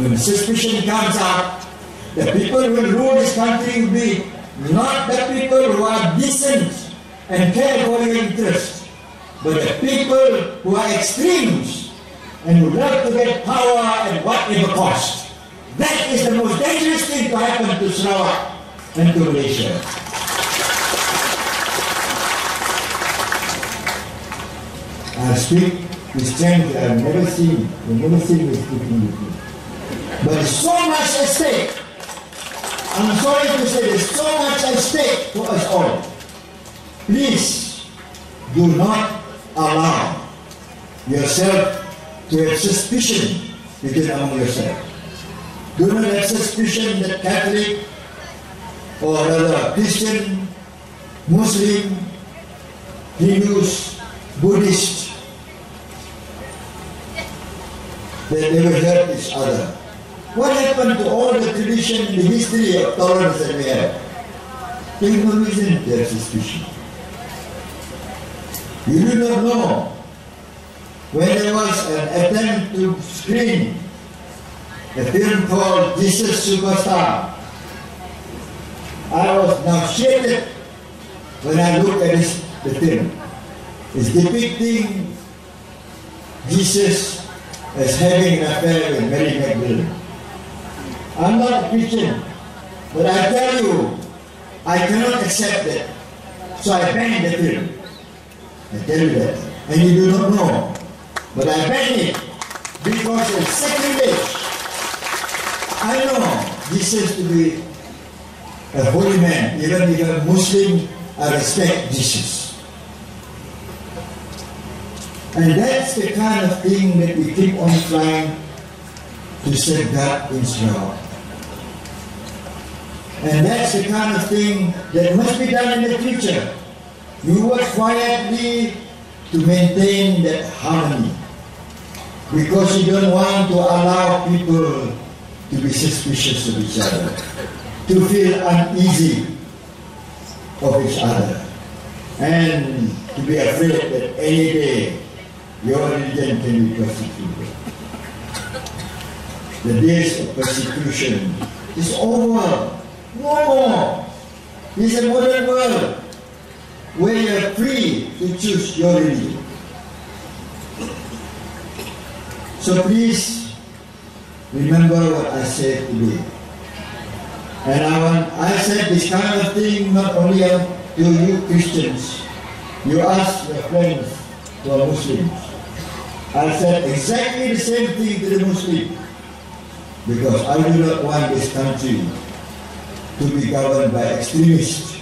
when suspicion comes out, the people who will rule this country will be not the people who are decent and care for your interests, but the people who are extremes and who love to get power at whatever cost. That is the most dangerous thing to happen to Sarawak and to Malaysia. I speak with strength I've never seen me speaking with you. But there's so much at stake. I'm sorry to say there's so much at stake for us all. Please do not allow yourself to have suspicion between among yourself. Do not have suspicion that Catholic or rather Christian, Muslim, Hindus, Buddhists, that they will hurt each other. What happened to all the tradition and the history of tolerance that we have? There is no reason to have suspicion. You do not know when there was an attempt to screen a film called Jesus Superstar. I was nauseated when I looked at the film. It's depicting Jesus as having an affair with Mary Magdalene. I'm not a Christian, but I tell you, I cannot accept that. So I banned the film. I tell you that. And you do not know. But I banned it because of second age. I know Jesus to be a holy man. Even if a Muslim, I respect Jesus. And that's the kind of thing that we keep on trying to safeguard in Sarawak. And that's the kind of thing that must be done in the future. You work quietly to maintain that harmony, because you don't want to allow people to be suspicious of each other, to feel uneasy of each other, and to be afraid that any day your religion can be persecuted. The days of persecution is over. No more. It's a modern world where you are free to choose your religion. So please remember what I said today. And I said this kind of thing not only to you Christians. You ask your friends who are Muslims. I said exactly the same thing to the Muslims, because I do not want this country to be governed by extremists.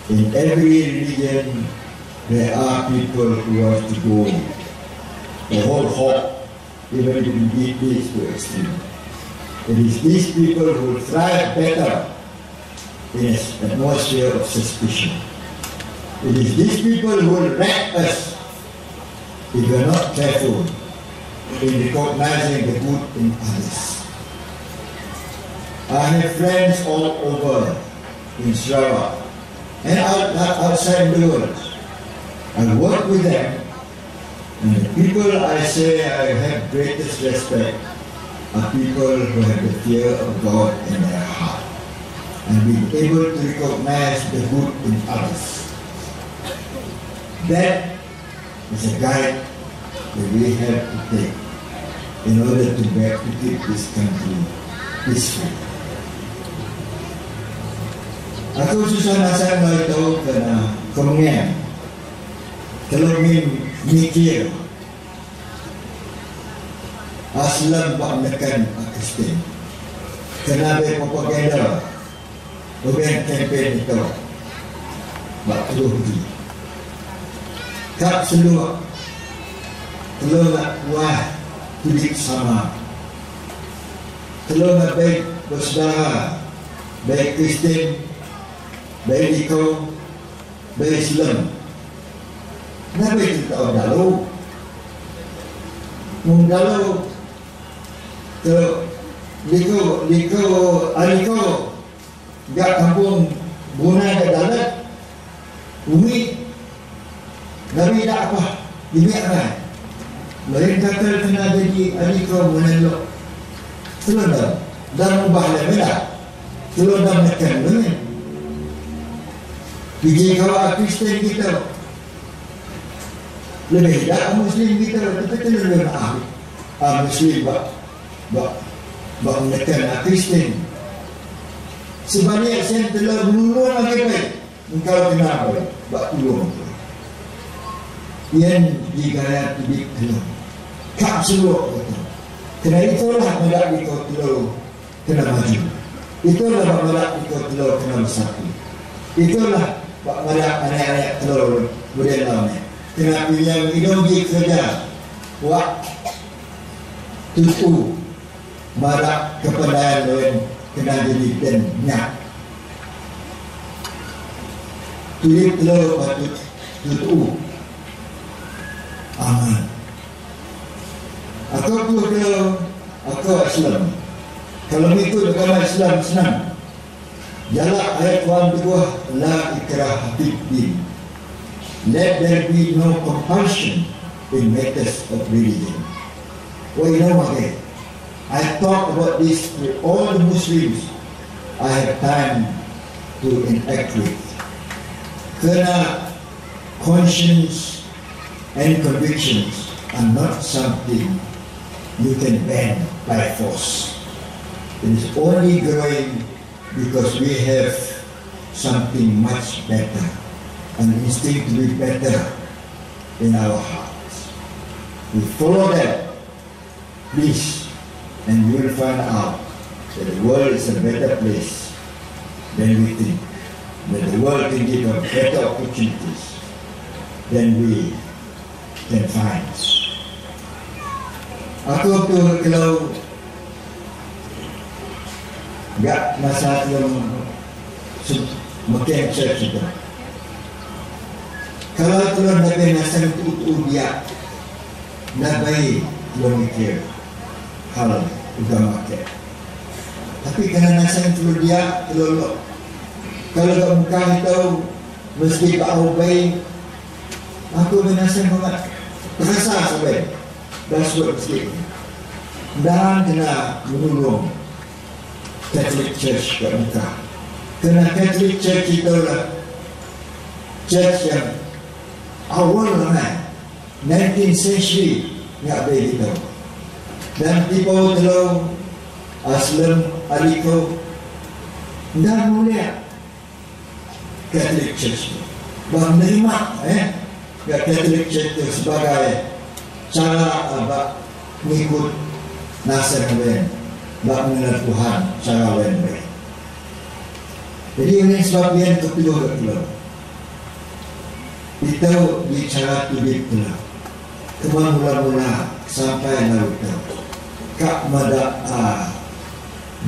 In every religion, there are people who want to go the whole hog, even if it leads to extreme. It is these people who thrive better in an atmosphere of suspicion. It is these people who will wreck us if we are not careful in recognizing the good in others. I have friends all over in Sarawak and outside the world. I work with them, and the people I say I have greatest respect are people who have the fear of God in their heart and being able to recognize the good in others. That is a guide that we have to take in order to keep this country peaceful. Ako susanasan mo ito kana kumngem, kalungin mikir, aslam baknakan akistin, kanabe propaganda, uben campaign ito, bakluhi, kap seluak, telungat wah, tulik sama, telungat baik bersaudara, baik Kristen, baik Iko, baik Islam. Kenapa itu tak dalu? Mengdalu ke Liko, gak kampung guna ke dalat, umi, nabi tak apa, dibiarkan. Lain kata kena jadi Liko menelok, Telur dan ubah lemela. Telur dan mekan dengan. Biji kawan Kristen kita lebih tidak Muslim kita, tetapi lebih Muslim bak menekan Kristen. Sebanyak saya telah menolong lagi baik. Engkau kenapa bak tolong. Yang digaya tibik telur. Kak seluruh itu. Kerana itulah madak ikut telur kena maju. Itulah madak ikut telur kena bersatu. Itulah madak anak-anak telur budaya lama. Kenapa yang ideologi kerja wak tutu madak kepandaian lain kena jadi dan nyak. Tulis telur patut tutu. Aman. Aku Islam. Kalau itu agama Islam senang. Jalan ayat Quran kedua, la ikraha fid din. Let there be no compulsion in matters of religion. Well, you know what? I talk about this with all the Muslims I have time to interact with. Kerana conscience and convictions are not something you can ban by force. It is only growing because we have something much better, an instinct to be better in our hearts. We follow that, please, and you will find out that the world is a better place than we think. That the world can give us better opportunities than we can find. Aku tu kalau enggak masa yang mungkin church itu. Kalau tuan nabi nasang itu dia nabi belum mikir hal agama ke. Tapi kerana nasang itu dia kalau tak muka itu mesti kau baik. Aku menasang banget terasa sampai dasar sikit dan kena menolong Catholic Church kat Mekah. Kerana Catholic Church itu adalah church yang awal lah 19th century nggak begitu. Dan tiba telur Aslam Aliko dan mulia Catholic Church menerima Catholic Church itu sebagai cara mengikut nasib lain, mengenal Tuhan cara lain. Jadi ini sebab yang kedua itu bicara tulis kemana mula-mula sampai lalu kak madak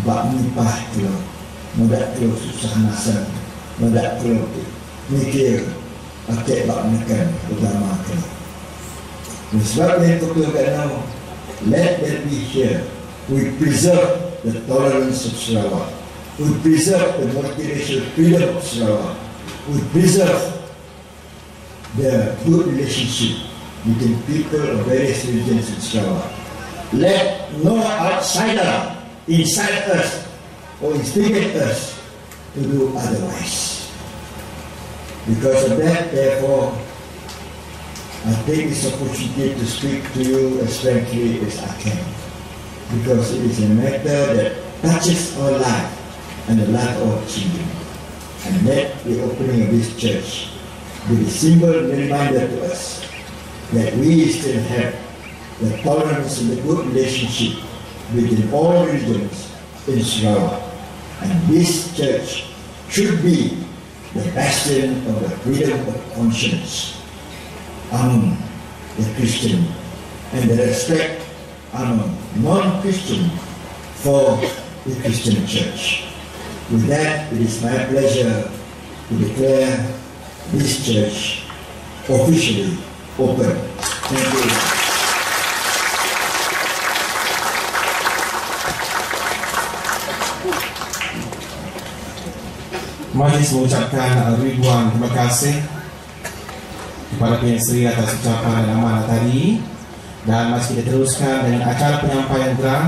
bak nipah madak susah nasib, madak mikir akik bak menekan agama ke. Sebab yang kedua let that be here. We preserve the tolerance of Sarawak. We preserve the multiracial freedom of Sarawak. We preserve the good relationship between people of various religions in Sarawak. Let no outsider incite us or instigate us to do otherwise. Because of that, therefore, I take this opportunity to speak to you as frankly as I can. Because it is a matter that touches our life and the life of our children. And let the opening of this church be a symbol and reminder to us that we still have the tolerance and the good relationship between all religions in Sarawak. And this church should be the bastion of the freedom of conscience among the Christian and the respect among non-Christian for the Christian Church. With that, it is my pleasure to declare this church officially open. Thank you. Majlis mengucapkan ribuan terima kasih kepada Pihak Seri atas ucapan dan amanah tadi, dan masih kita teruskan dengan acara penyampaian gerak.